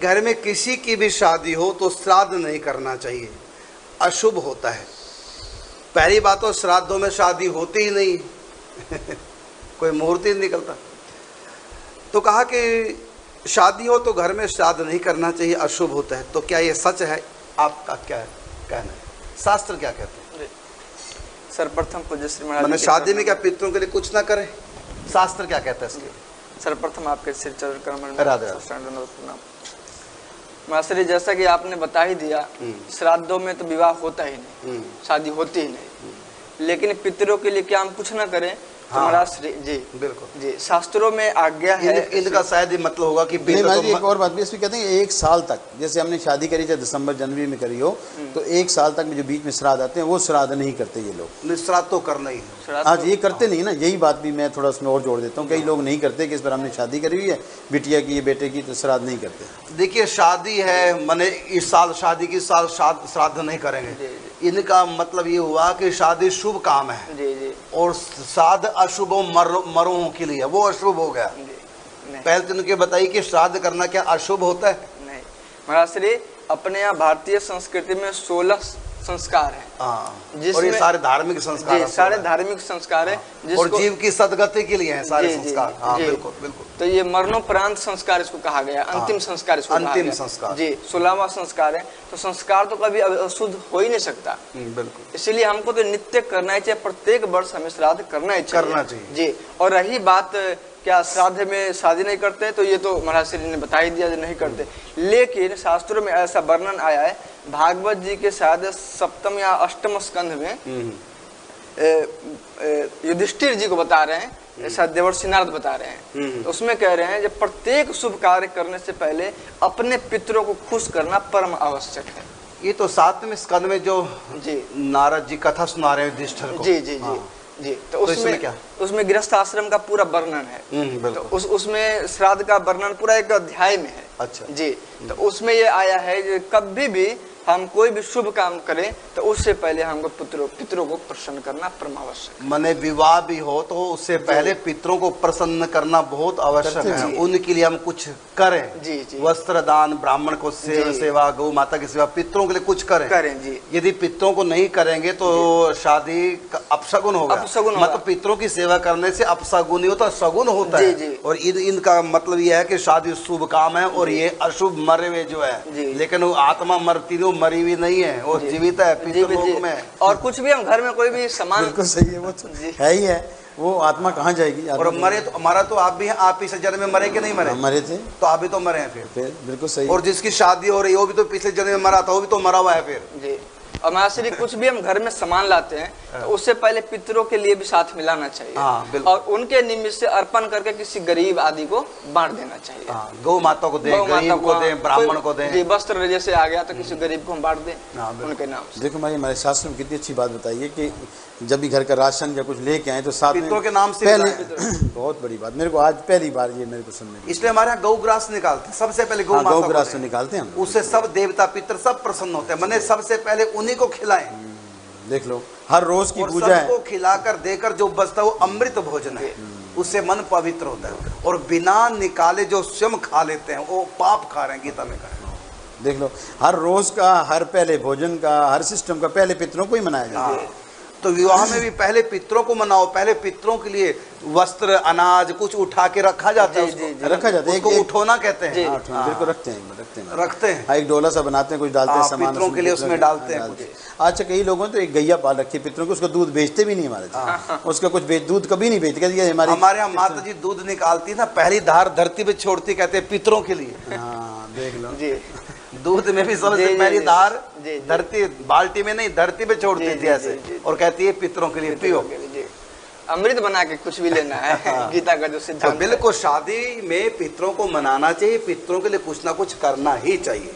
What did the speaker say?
घर में किसी की भी शादी हो तो श्राद्ध नहीं करना चाहिए, अशुभ होता है। पहली बात तो श्राद्धों में शादी होती ही नहीं कोई मुहूर्त ही नहीं निकलता। तो कहा कि शादी हो तो घर में श्राद्ध नहीं करना चाहिए, अशुभ होता है। तो क्या ये सच है? आपका क्या कहना है? शास्त्र क्या कहते हैं? सर्वप्रथम पूज्य श्री महाराज मैंने शादी में क्या पितरों के लिए कुछ ना करें? शास्त्र क्या कहता है इसके? सर्वप्रथम आपके सिर चरण कमल राधे मास्टर, जैसा कि आपने बता ही दिया, श्राद्धों में तो विवाह होता ही नहीं, शादी होती ही नहीं। लेकिन पितरों के लिए क्या हम कुछ ना करें? हाँ, महाराज जी बिल्कुल जी, शास्त्रों में आज्ञा है। इनका शायद मतलब होगा कि एक और बात भी इसमें कहते हैं, एक साल तक, जैसे हमने शादी करी चाहे दिसंबर जनवरी में करी हो, तो एक साल तक जो बीच में श्राद्ध आते हैं वो श्राद्ध नहीं करते ये लोग। श्राद्ध तो करना ही है। आज ये करते नहीं ना, यही बात भी मैं थोड़ा उसमें और जोड़ देता हूँ। कई लोग नहीं करते कि इस पर हमने शादी करी हुई है बिटिया की, ये बेटे की, तो श्राद्ध नहीं करते। देखिए शादी है, मैंने इस साल शादी की साल श्राद्ध नहीं करेंगे। इनका मतलब ये हुआ कि शादी शुभ काम है जी जी, और श्राद्ध अशुभ मरों के लिए, वो अशुभ हो गया। पहले तो इनके बताइए कि श्राद्ध करना क्या अशुभ होता है? नहीं महाराज श्री, अपने यहाँ भारतीय संस्कृति में 16 संस्कार है, और ये सारे धार्मिक संस्कार, सारे धार्मिक संस्कार है, और जीव की सदगति के लिए हैं सारे संस्कार। हाँ, बिल्कुल बिल्कुल। तो ये मरणोपरांत संस्कार इसको कहा गया, अंतिम संस्कार इसको अंतिम संस्कार जी, 16वां संस्कार है। तो संस्कार तो कभी अशुद्ध हो ही नहीं सकता, बिल्कुल। इसीलिए हमको तो नित्य करना ही चाहिए, प्रत्येक वर्ष हमें श्राद्ध करना ही चाहिए जी। और रही बात क्या श्राद्ध में शादी नहीं करते, तो ये तो महाराज श्री ने बता ही दिया जो नहीं करते। लेकिन शास्त्रों में ऐसा वर्णन आया है, भागवत जी के शायद 7वें या 8वें स्कंध में युधिष्ठिर जी को बता रहे हैं, ऐसा देवर्षि नारद बता रहे हैं। तो उसमें कह रहे हैं जब प्रत्येक शुभ कार्य करने से पहले अपने पितरों को खुश करना परम आवश्यक है। ये तो 7वें स्कंद में जो जी नारद जी कथा सुना रहे हैं युधिष्ठिर को। जी जी जी जी। तो उसमें क्या, उसमें गृहस्थ आश्रम का पूरा वर्णन है। तो उसमें श्राद्ध का वर्णन पूरा एक अध्याय में है। अच्छा जी। तो उसमें ये आया है कि कभी भी हम कोई भी शुभ काम करें तो उससे पहले हमको पितरों को प्रसन्न करना परम आवश्यक है। माने विवाह भी हो तो उससे पहले पितरों को प्रसन्न करना बहुत आवश्यक है। उनके लिए हम कुछ करें जी जी, वस्त्र दान, ब्राह्मण को सेवा, गौ माता की सेवा, पितरों के लिए कुछ करें जी। यदि पितरों को नहीं करेंगे तो शादी अपशगुन होगा। मतलब पितरों की सेवा करने से अपशगुन नहीं होता, सगुन होता है। और इनका मतलब यह है कि शादी शुभ काम है और ये अशुभ मरे हुए जो है, लेकिन वो आत्मा मरती मरी हुई नहीं है, वो जीवित है पितृलोक में। और कुछ भी हम घर में कोई भी सामान, बिल्कुल सही है, वो तो है ही है। वो आत्मा कहाँ जाएगी? और मरे तो हमारा तो आप भी हैं, आप पिछले जन्म में मरे कि नहीं मरे? मरे थे, तो आप भी तो मरे हैं फिर बिल्कुल सही। और जिसकी शादी हो रही है वो भी तो पिछले जन्म में मरा था, वो भी तो मरा हुआ है फिर जी। और महाश्री कुछ भी हम घर में सामान लाते हैं तो उससे पहले पितरों के लिए भी साथ मिलाना चाहिए। और उनके निमित्त से अर्पण करके किसी गरीब आदि को बांट देना चाहिए। गौ माता को दें, गरीब को दें, ब्राह्मण को दें। जी, वस्त्र जैसे आ गया तो किसी गरीब को हम बांट दें उनके नाम से। देखो हमारे शास्त्र में कितनी अच्छी बात बताइए कि जब भी घर का राशन या कुछ लेके आए तो साथ में पितरों के नाम से पहले बहुत बड़ी बात, मेरे को आज पहली बार ये मेरे को सुनने। इसलिए हमारे यहाँ गौग्रास निकालते हैं सबसे पहले, गौग्रास निकालते हैं, उससे सब देवता पितर सब प्रसन्न होते हैं। मैंने सबसे पहले उन्हीं को खिलाएं। देख लो, हर रोज की पूजा है। सबको खिलाकर देकर जो बचता है वो अमृत भोजन है, उससे मन पवित्र होता है। और बिना निकाले जो स्वयं खा लेते हैं वो पाप खा रहे हैं, गीता में कहा है। देख लो, हर रोज का, हर पहले भोजन का, हर सिस्टम का पहले पितरों को ही मनाया जाता है। तो विवाह में भी पहले पितरों को मनाओ, पहले पितरों के लिए वस्त्र, अनाज कुछ उठा के रखा जाता है, रखा जाता है, उसको उठोना कहते हैं। बिल्कुल रखते हैं, एक डोला सा बनाते हैं, कुछ डालते हैं सामान पितरों के लिए, उसमें डालते हैं। अच्छा, कई लोगों ने तो एक गैया पाल रखी है पितरों को, उसका दूध बेचते भी नहीं हमारे, उसका कुछ दूध कभी नहीं बेचते। हमारे यहाँ माता जी दूध निकालती ना, पहली धार धरती पे छोड़ती, कहते हैं पितरों के लिए। देख लो जी, दूध में भी सबसे पहली धार धरती, बाल्टी में नहीं धरती पे छोड़ती थी ऐसे, और कहती है पितरों के लिए पियो। अमृत बना के कुछ भी लेना है गीता का जो सिद्धांत। बिल्कुल, शादी में पितरों को मनाना चाहिए, पितरों के लिए कुछ ना कुछ करना ही चाहिए।